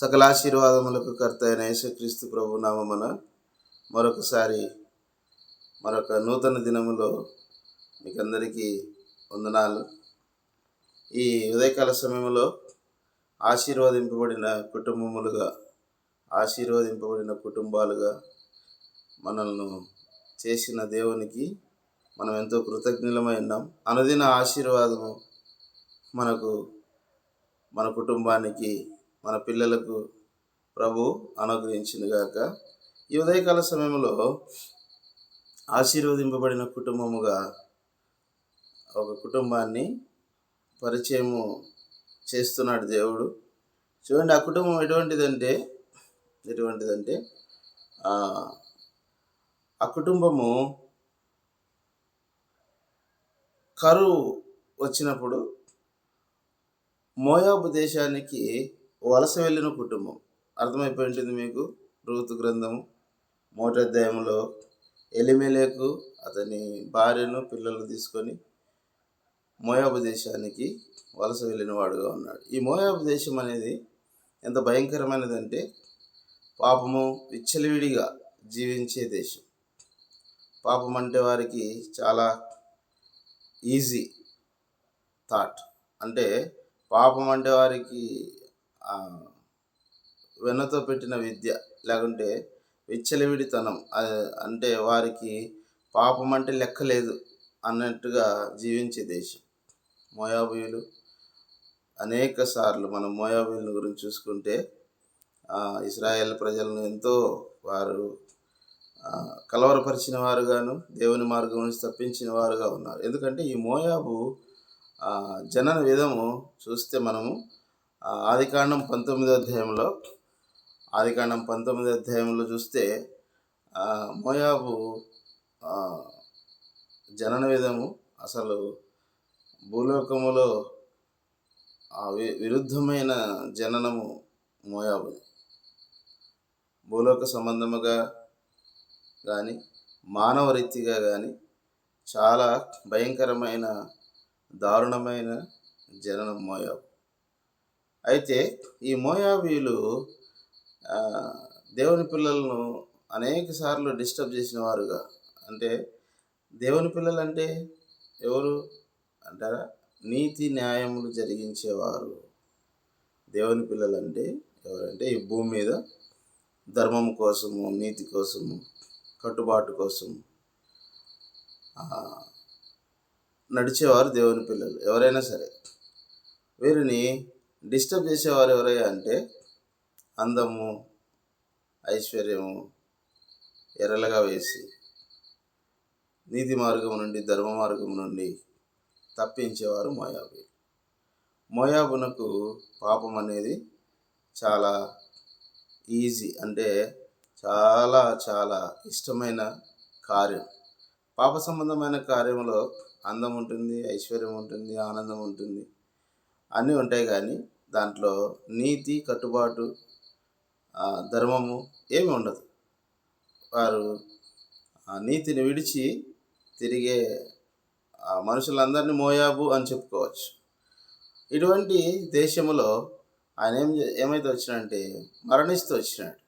సకలాశీర్వాదములకు కర్త అయిన యేసుక్రీస్తు ప్రభు నామమున మరొకసారి మరొక నూతన దినములో మీకందరికీ వందనాలు. ఈ ఉదయకాల సమయంలో ఆశీర్వదింపబడిన కుటుంబాలుగా మనల్ని చేసిన దేవునికి మనం ఎంతో కృతజ్ఞులమై ఉన్నాం. అనుదిన ఆశీర్వాదము మన కుటుంబానికి, మన పిల్లలకు ప్రభు అనుగ్రహించునుగాక. ఈ ఉదయకాల సమయంలో ఆశీర్వదింపబడిన కుటుంబముగా ఒక కుటుంబాన్ని పరిచయము చేస్తున్నాడు దేవుడు. చూడండి, ఆ కుటుంబం ఎటువంటిదంటే ఆ కుటుంబము కరువు వచ్చినప్పుడు మోయాబు దేశానికి వలస వెళ్ళిన కుటుంబం. అర్థమైపోయి ఉంటుంది మీకు. రూతు గ్రంథము 3వ అధ్యాయంలో ఎలిమెలెకు అతని భార్యను పిల్లలను తీసుకొని మోయాబు దేశానికి వలస వెళ్ళిన వాడుగా ఉన్నాడు. ఈ మోయాబు దేశం అనేది ఎంత భయంకరమైనదంటే పాపము విచ్చలవిడిగా జీవించే దేశం. పాపం అంటే వారికి చాలా ఈజీ థాట్. అంటే పాపం అంటే వారికి వెన్నతో పెట్టిన విద్య, లేకుంటే విచ్చలవిడితనం. అంటే వారికి పాపం అంటే లెక్క లేదు అన్నట్టుగా జీవించే దేశం మోయాబీయులు. అనేక సార్లు మనం మోయాబీయుల గురించి చూసుకుంటే ఇశ్రాయేల్ ప్రజలను ఎంతో వారు కలవరపరిచిన వారుగాను, దేవుని మార్గం నుంచి తప్పించిన వారుగా ఉన్నారు. ఎందుకంటే ఈ మోయాబు జనన విధము చూస్తే మనము ఆదికాండం 19వ అధ్యాయంలో చూస్తే మోయాబు జనన విధము అసలు భూలోకములో విరుద్ధమైన జననము మోయాబు. భూలోక సంబంధముగా కానీ మానవ రీతిగా కానీ చాలా భయంకరమైన దారుణమైన జననం మోయాబు. అయితే ఈ మోయాబీయులు దేవుని పిల్లలను అనేక సార్లు డిస్టర్బ్ చేసిన వారుగా. అంటే దేవుని పిల్లలు అంటే ఎవరు అంటారా? నీతి న్యాయములు జరిగించేవారు. దేవుని పిల్లలు అంటే ఎవరంటే ఈ భూమి మీద ధర్మం కోసము, నీతి కోసము, కట్టుబాటు కోసము నడిచేవారు దేవుని పిల్లలు ఎవరైనా సరే. వీరిని డిస్టర్బ్ చేసేవారు ఎవరయ్యా అంటే అందము, ఐశ్వర్యము ఎర్రలుగా వేసి నీతి మార్గం నుండి, ధర్మ మార్గం నుండి తప్పించేవారు మోయాబు. మోయాబునకు పాపం అనేది చాలా ఈజీ, అంటే చాలా చాలా ఇష్టమైన కార్యం. పాప సంబంధమైన కార్యంలో అందం ఉంటుంది, ఐశ్వర్యం ఉంటుంది, ఆనందం ఉంటుంది, అన్నీ ఉంటాయి. కానీ దాంట్లో నీతి, కట్టుబాటు, ధర్మము ఏమి ఉండదు. వారు నీతిని విడిచి తిరిగే మనుషులందరినీ మోయాబు అని చెప్పుకోవచ్చు. ఇటువంటి దేశంలో ఆయన ఏమైతే వచ్చినాడంటే మరణిస్తూ వచ్చినాడు.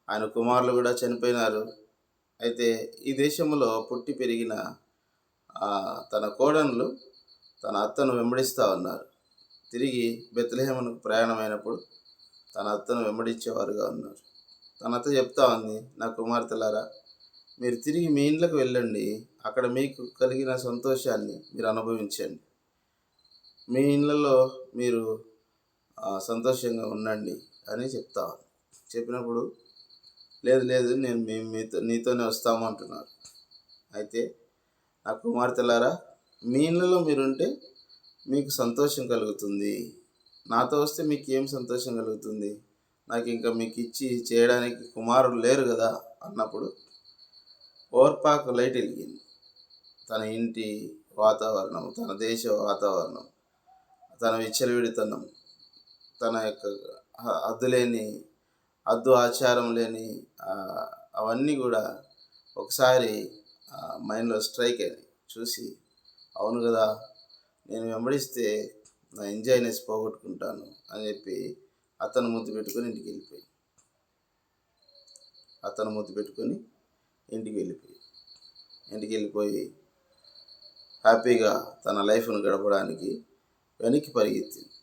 ఆయన కుమారులు కూడా చనిపోయినారు. అయితే ఈ దేశంలో పుట్టి పెరిగిన తన కోడన్లు తన అత్తను వెంబడిస్తూ ఉన్నారు. తిరిగి బెత్లెహేమునకు ప్రయాణమైనప్పుడు తన అత్తను వెంబడించేవారుగా ఉన్నారు. తన అత్త చెప్తా ఉంది, నా కుమార్తెలారా, మీరు తిరిగి మీ ఇంట్లోకి వెళ్ళండి, అక్కడ మీకు కలిగిన సంతోషాన్ని మీరు అనుభవించండి, మీ ఇళ్ళలో మీరు సంతోషంగా ఉండండి అని చెప్తా. చెప్పినప్పుడు లేదు నేను నీతోనే వస్తాము అంటున్నారు. అయితే నా కుమార్తెలారా, మీ ఇళ్ళలో మీరుంటే మీకు సంతోషం కలుగుతుంది, నాతో వస్తే మీకు ఏం సంతోషం కలుగుతుంది? నాకు ఇంకా మీకు ఇచ్చి చేయడానికి కుమారులు లేరు కదా అన్నప్పుడు ఓర్పాకు లైట్ వెలిగింది. తన ఇంటి వాతావరణం, తన దేశ వాతావరణం, తన విచ్చలవిడితనం, తన యొక్క హద్దు ఆచారం లేని అవన్నీ కూడా ఒకసారి మైండ్లో స్ట్రైక్ అయినాయి. చూసి అవును కదా, నేను వెంబడిస్తే నా ఎంజాయ్నెస్ పోగొట్టుకుంటాను అని చెప్పి అతను ముద్దు పెట్టుకొని ఇంటికి వెళ్ళిపోయి అతను ముద్దు పెట్టుకొని ఇంటికి వెళ్ళిపోయి ఇంటికి వెళ్ళిపోయి హ్యాపీగా తన లైఫ్ను గడపడానికి వెనక్కి పరిగెత్తింది.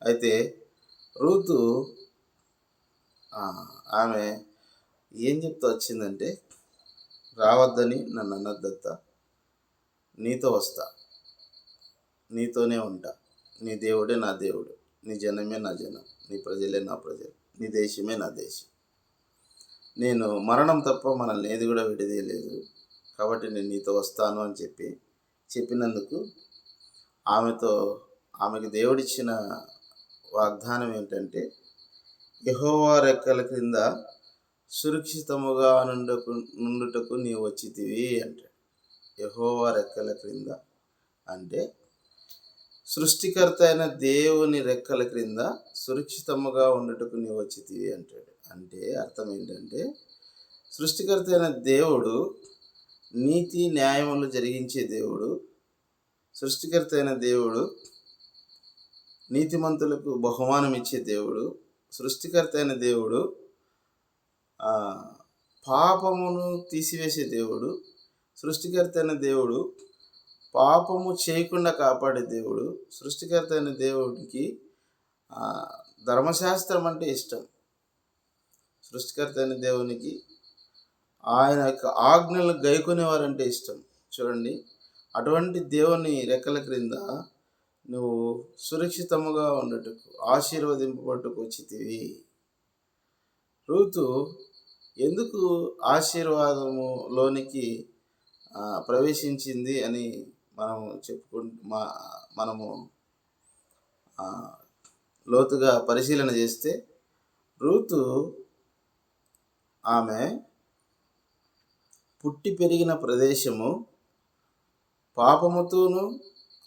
అయితే రూతు ఆమె ఏం చెప్తా వచ్చిందంటే, రావద్దని నన్ను అన్నద్దత్త, నీతో వస్తా, నీతోనే ఉంటా, నీ దేవుడే నా దేవుడు, నీ జనమే నా జనం, నీ ప్రజలే నా ప్రజలు, నీ దేశమే నా దేశం. నేను మరణం తప్ప మనల్ని ఏది కూడా విడదీయలేదు, కాబట్టి నేను నీతో వస్తాను అని చెప్పినందుకు ఆమెకు దేవుడిచ్చిన వాగ్దానం ఏంటంటే, యెహోవా రెక్కల క్రింద సురక్షితముగా నుండుటకు నీవు వచ్చితివి అంటాడు. యెహోవా రెక్కల క్రింద అంటే సృష్టికర్త అయిన దేవుని రెక్కల క్రింద సురక్షితముగా ఉండుటకు నీవు వచ్చితివి అంటాడు. అంటే అర్థం ఏంటంటే, సృష్టికర్త అయిన దేవుడు నీతి న్యాయములు జరిగించే దేవుడు. సృష్టికర్త అయిన దేవుడు నీతిమంతులకు బహుమానం ఇచ్చే దేవుడు. సృష్టికర్త అయిన దేవుడు పాపమును తీసివేసే దేవుడు. సృష్టికర్త అయిన దేవుడు పాపము చేయకుండా కాపాడే దేవుడు. సృష్టికర్త అయిన దేవుడికి ధర్మశాస్త్రం అంటే ఇష్టం. సృష్టికర్త అయిన దేవునికి ఆయన యొక్క ఆజ్ఞలను గైకొనేవారంటే ఇష్టం. చూడండి, అటువంటి దేవుని రెక్కల క్రింద నువ్వు సురక్షితముగా ఉండటకు, ఆశీర్వదింపబట్టుకు వచ్చితివి. రూతు ఎందుకు ఆశీర్వాదములోనికి ప్రవేశించింది అని మనము లోతుగా పరిశీలన చేస్తే, రూతు ఆమె పుట్టి పెరిగిన ప్రదేశము పాపముతోనూ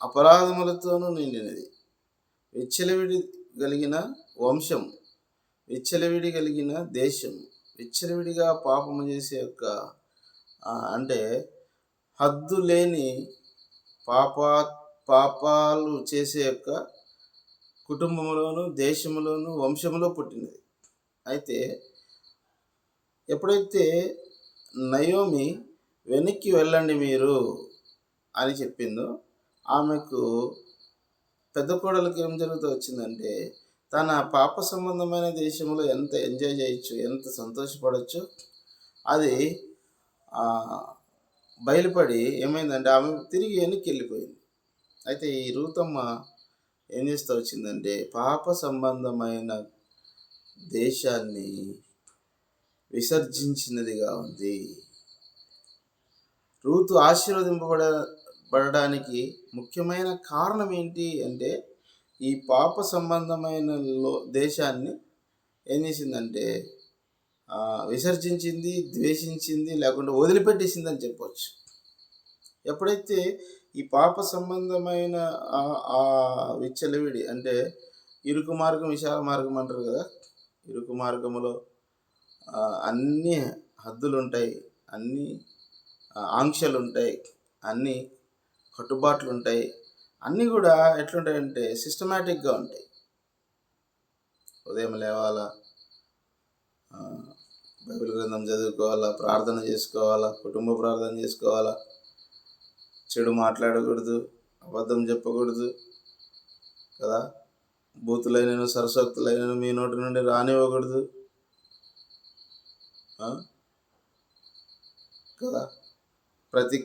అపరాధములతోనూ నిండినది. విచ్చలవిడి కలిగిన వంశం, విచ్చలవిడి కలిగిన దేశం, విచ్చలవిడిగా పాపము చేసే యొక్క అంటే హద్దు లేని పాపాలు చేసే యొక్క కుటుంబంలోను, దేశంలోను, వంశంలో పుట్టినది. అయితే ఎప్పుడైతే నయోమి వెనక్కి వెళ్ళండి మీరు అని చెప్పిందో, ఆమెకు పెద్ద కోడలికి ఏం జరుగుతూ వచ్చిందంటే, తన పాప సంబంధమైన దేశంలో ఎంత ఎంజాయ్ చేయొచ్చు, ఎంత సంతోషపడవచ్చు, అది బయలుపడి ఏమైందంటే ఆమె తిరిగి వెనక్కి వెళ్ళిపోయింది. అయితే ఈ రూతమ్మ ఏం చేస్తూ వచ్చిందంటే, పాప సంబంధమైన దేశాన్ని విసర్జించినదిగా ఉంది. రూతు ఆశీర్వదింపబడడానికి ముఖ్యమైన కారణం ఏంటి అంటే, ఈ పాప సంబంధమైన దేశాన్ని ఏం చేసిందంటే విసర్జించింది, ద్వేషించింది, లేకుంటే వదిలిపెట్టేసింది అని చెప్పవచ్చు. ఎప్పుడైతే ఈ పాప సంబంధమైన విచ్చలవిడి అంటే ఇరుకు మార్గం విశాల మార్గం అంటారు కదా, ఇరుకు మార్గములో అన్ని హద్దులు ఉంటాయి, అన్ని ఆంక్షలు ఉంటాయి, అన్ని కట్టుబాట్లు ఉంటాయి, అన్నీ కూడా ఎట్లుంటాయంటే సిస్టమేటిక్గా ఉంటాయి. ఉదయం లేవాలా, బైబిల్ గ్రంథం చదువుకోవాలా, ప్రార్థన చేసుకోవాలా, కుటుంబ ప్రార్థన చేసుకోవాలా, చెడు మాట్లాడకూడదు, అబద్ధం చెప్పకూడదు కదా, బూతులైనను సరసోక్తులైనను మీ నోటి నుండి రానివ్వకూడదు కదా. ప్రతి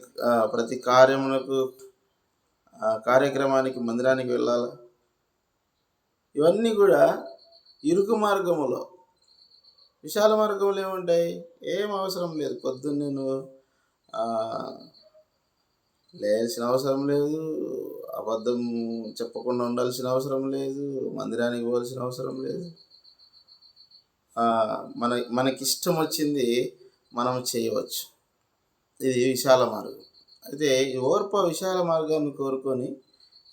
కార్యక్రమానికి మందిరానికి వెళ్ళాలి. ఇవన్నీ కూడా ఇరుకు మార్గములో. విశాల మార్గంలో ఏముంటాయి, ఏం అవసరం లేదు. పొద్దున్నే నువ్వు లేయాల్సిన అవసరం లేదు, అబద్ధం చెప్పకుండా ఉండాల్సిన అవసరం లేదు, మందిరానికి పోవాల్సిన అవసరం లేదు. మనకిష్టం వచ్చింది మనం చేయవచ్చు. ఇది విశాల మార్గం. అయితే ఈ ఓర్ప విశాల మార్గాన్ని కోరుకొని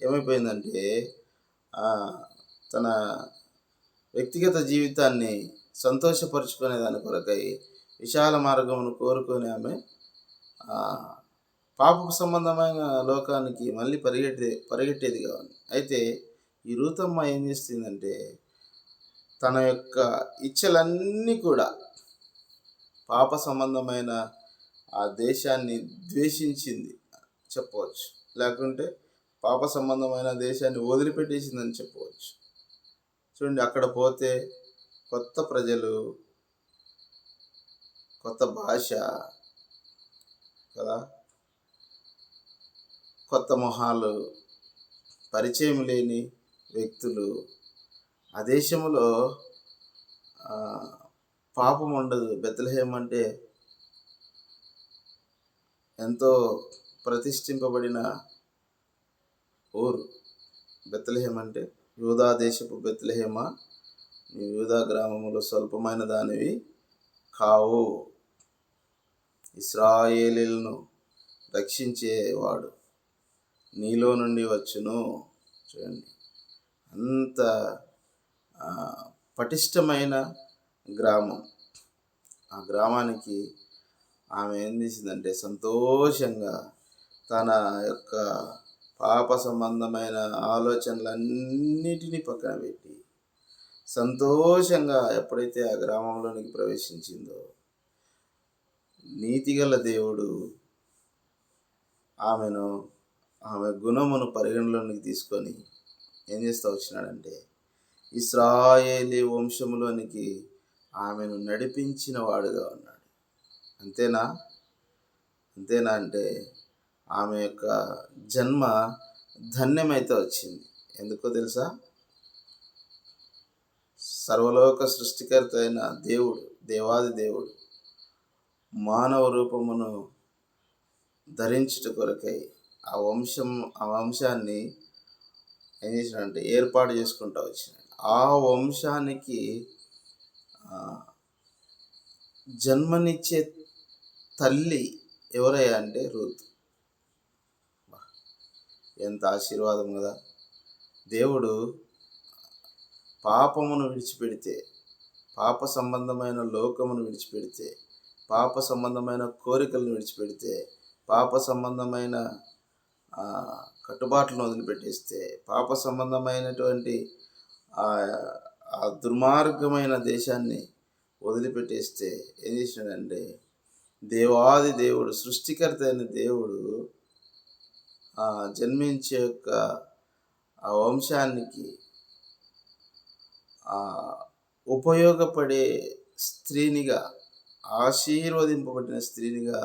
ఏమైపోయిందంటే, తన వ్యక్తిగత జీవితాన్ని సంతోషపరుచుకునే దాని కొరకై విశాల మార్గమును కోరుకొని ఆమె పాప సంబంధమైన లోకానికి మళ్ళీ పరిగెట్టేదిగా ఉంది. అయితే ఈ రూతమ్మ ఏం చేస్తుందంటే, తన యొక్క ఇచ్చలన్నీ కూడా పాప సంబంధమైన ఆ దేశాన్ని ద్వేషించింది చెప్పవచ్చు, లేకుంటే పాప సంబంధమైన దేశాన్ని వదిలిపెట్టేసిందని చెప్పవచ్చు. చూడండి, అక్కడ పోతే కొత్త ప్రజలు, కొత్త భాష కదా, కొత్త మొహాలు, పరిచయం లేని వ్యక్తులు. ఆ దేశంలో పాపం ఉండదు. బెత్లెహేం అంటే ఎంతో ప్రతిష్ఠింపబడిన ఊరు. బెత్లెహేం అంటే యూదా దేశపు బెత్లెహేమా, యూదా గ్రామములో స్వల్పమైన దానివి కావు, ఇశ్రాయేలీయులను రక్షించేవాడు నీలో నుండి వచ్చును. చూడండి, అంత పటిష్టమైన గ్రామం. ఆ గ్రామానికి ఆమె ఏం చేసిందంటే సంతోషంగా తన యొక్క పాప సంబంధమైన ఆలోచనలన్నిటినీ పక్కన పెట్టి సంతోషంగా ఎప్పుడైతే ఆ గ్రామంలోనికి ప్రవేశించిందో, నీతిగల దేవుడు ఆమె గుణమును పరిగణలోనికి తీసుకొని ఏం చేస్తూ వచ్చినాడంటే ఇశ్రాయేలీ వంశములోనికి ఆమెను నడిపించిన వాడుగా ఉన్నాడు. అంతేనా అంటే ఆమె యొక్క జన్మ ధన్యమైతే వచ్చింది. ఎందుకో తెలుసా? సర్వలోక సృష్టికర్త అయిన దేవుడు, దేవాది దేవుడు మానవ రూపమును ధరించుట కొరకై ఆ వంశాన్ని ఏం చేసినాడంటే ఏర్పాటు చేసుకుంటూ వచ్చినాడు. ఆ వంశానికి జన్మనిచ్చే తల్లి ఎవరయ్యా అంటే రూతు. ఎంత ఆశీర్వాదం కదా! దేవుడు పాపమును విడిచిపెడితే, పాప సంబంధమైన లోకమును విడిచిపెడితే, పాప సంబంధమైన కోరికలను విడిచిపెడితే, పాప సంబంధమైన కట్టుబాట్లను వదిలిపెట్టేస్తే, పాప సంబంధమైనటువంటి ఆ దుర్మార్గమైన దేశాన్ని వదిలిపెట్టేస్తే ఏం చేసినాడంటే దేవాది దేవుడు, సృష్టికర్త అయిన దేవుడు జన్మించే యొక్క ఆ వంశానికి ఉపయోగపడే స్త్రీనిగా, ఆశీర్వదింపబడిన స్త్రీనిగా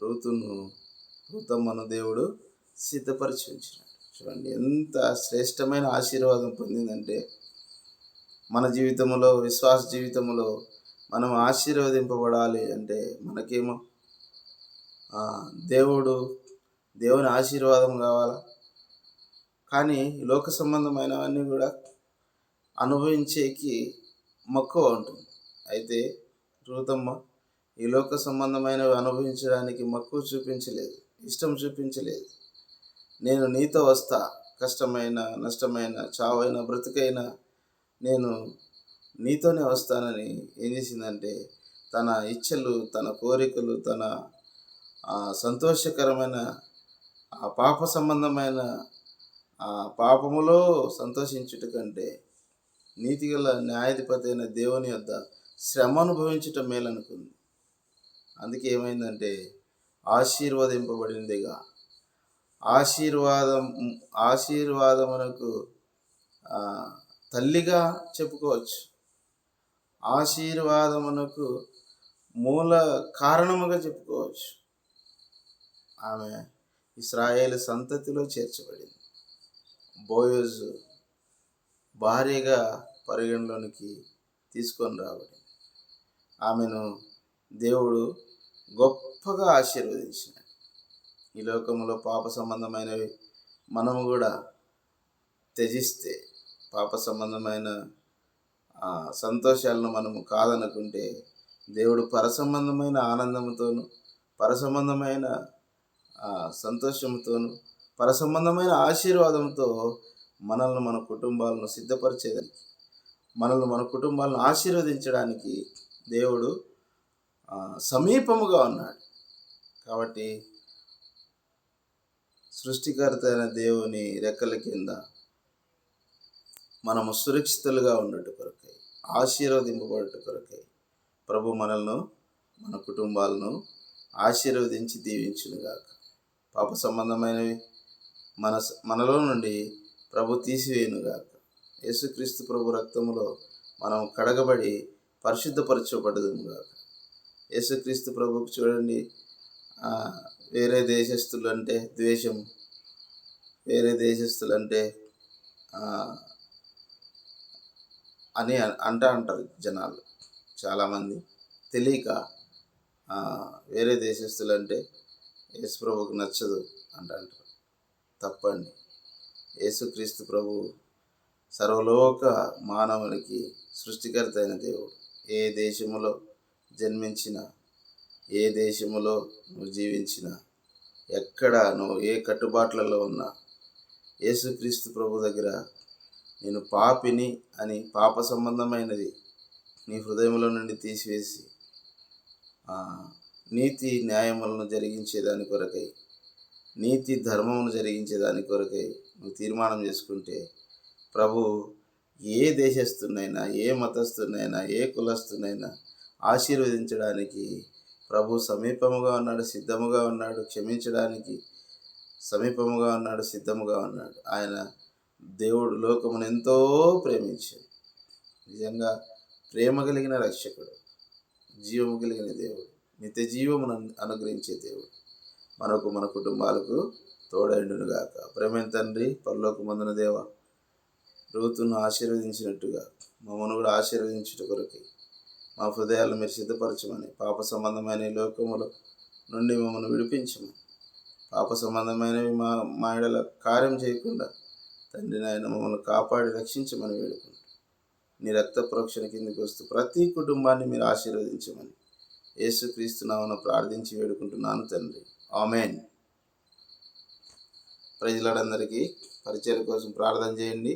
రూతమ్మను దేవుడు సిద్ధపరిచి ఉంచినాడు. చూడండి, ఎంత శ్రేష్టమైన ఆశీర్వాదం పొందిందంటే మన జీవితంలో, విశ్వాస జీవితంలో మనం ఆశీర్వదింపబడాలి అంటే మనకేమో దేవుని ఆశీర్వాదం కావాలా. కానీ లోక సంబంధమైనవన్నీ కూడా అనుభవించేకి మక్కువ ఉంటుంది. అయితే రూతమ్మ ఈ లోక సంబంధమైనవి అనుభవించడానికి మక్కువ చూపించలేదు, ఇష్టం చూపించలేదు. నేను నీతో వస్తా, కష్టమైన, నష్టమైన, చావైన, బ్రతుకైనా నేను నీతోనే వస్తానని ఏం చేసిందంటే తన ఇచ్చలు, తన కోరికలు, తన సంతోషకరమైన ఆ పాప సంబంధమైన ఆ పాపములో సంతోషించుట కంటే నీతిగల న్యాయాధిపతి అయిన దేవుని యొద్ద శ్రమ అనుభవించటం మేలనుకుంది. అందుకే ఏమైందంటే ఆశీర్వదింపబడిందిగా, ఆశీర్వాదమునకు తల్లిగా చెప్పుకోవచ్చు, ఆశీర్వాదమునకు మూల కారణముగా చెప్పుకోవచ్చు. ఆమె ఇశ్రాయేలు సంతతిలో చేర్చబడింది. బోయజు భార్యగా పరిగణలోనికి తీసుకొని రాబడింది. ఆమెను దేవుడు గొప్పగా ఆశీర్వదించినాడు. ఈ లోకంలో పాప సంబంధమైనవి మనము కూడా త్యజిస్తే, పాప సంబంధమైన సంతోషాలను మనము కాదనుకుంటే దేవుడు పరసంబంధమైన ఆనందంతోను, పరసంబంధమైన సంతోషంతోను, పరసంబంధమైన ఆశీర్వాదంతో మనల్ని, మన కుటుంబాలను సిద్ధపరిచేదానికి, మనల్ని, మన కుటుంబాలను ఆశీర్వదించడానికి దేవుడు సమీపముగా ఉన్నాడు. కాబట్టి సృష్టికర్త అయిన దేవుని రెక్కల కింద మనము సురక్షితులుగా ఉన్నట్టు కొరకై ఆశీర్వదింపబడుట కొరకై ప్రభు మనల్ని మన కుటుంబాలను ఆశీర్వదించి దీవించునుగాక. పాప సంబంధమైనవి మనలో నుండి ప్రభు తీసివేయునుగాక. యేసుక్రీస్తు ప్రభు రక్తములో మనం కడగబడి పరిశుద్ధపరచబడదుముగాక. యేసుక్రీస్తు ప్రభుకు చూడండి, వేరే దేశస్తులంటే ద్వేషం, వేరే దేశస్తులంటే అని అంటారు జనాలు. చాలామంది తెలియక వేరే దేశస్తులంటే యేసు ప్రభుకు నచ్చదు అంటారు. తప్పండి. యేసుక్రీస్తు ప్రభు సర్వలోక మానవునికి సృష్టికర్త అయిన దేవుడు. ఏ దేశములో జన్మించినా, ఏ దేశములో నువ్వు జీవించినా, ఎక్కడ నువ్వు ఏ కట్టుబాట్లలో ఉన్నా, యేసుక్రీస్తు ప్రభు దగ్గర నేను పాపిని అని పాప సంబంధమైనది నీ హృదయంలో నుండి తీసివేసి నీతి న్యాయములను జరిగించేదాని కొరకై, నీతి ధర్మమును జరిగించేదాని కొరకై నువ్వు తీర్మానం చేసుకుంటే ప్రభు ఏ దేశస్తునైనా, ఏ మతస్థునైనా, ఏ కులస్తునైనా ఆశీర్వదించడానికి ప్రభు సమీపముగా ఉన్నాడు, సిద్ధముగా ఉన్నాడు. క్షమించడానికి సమీపముగా ఉన్నాడు, సిద్ధముగా ఉన్నాడు. ఆయన దేవుడు లోకమును ఎంతో ప్రేమించాడు. నిజంగా ప్రేమ కలిగిన రక్షకుడు, జీవము కలిగిన దేవుడు, నిత్య జీవమును అనుగ్రహించే దేవుడు మనకు, మన కుటుంబాలకు తోడైండునుగాక. ప్రేమైన తండ్రి, పరలోకమందున దేవ, రూతును ఆశీర్వదించినట్టుగా మమ్మల్ని కూడా ఆశీర్వదించుట కొరకి మా హృదయాలను మీరు సిద్ధపరచమని, పాప సంబంధమైన ఈ లోకముల నుండి మమ్మల్ని విడిపించమని, పాప సంబంధమైనవి మా ఎడల కార్యం చేయకుండా తండ్రి నాయన మమ్మల్ని కాపాడి రక్షించమని వేడుకుంటాం. నీ రక్త ప్రోక్షణ కిందకి వస్తూ ప్రతి కుటుంబాన్ని మీరు ఆశీర్వదించమని యేసుక్రీస్తు నామమున ప్రార్థించి వేడుకుంటున్నాను తండ్రి. ఆమేన్. ప్రజలందరికీ పరిచయం కోసం ప్రార్థన చేయండి.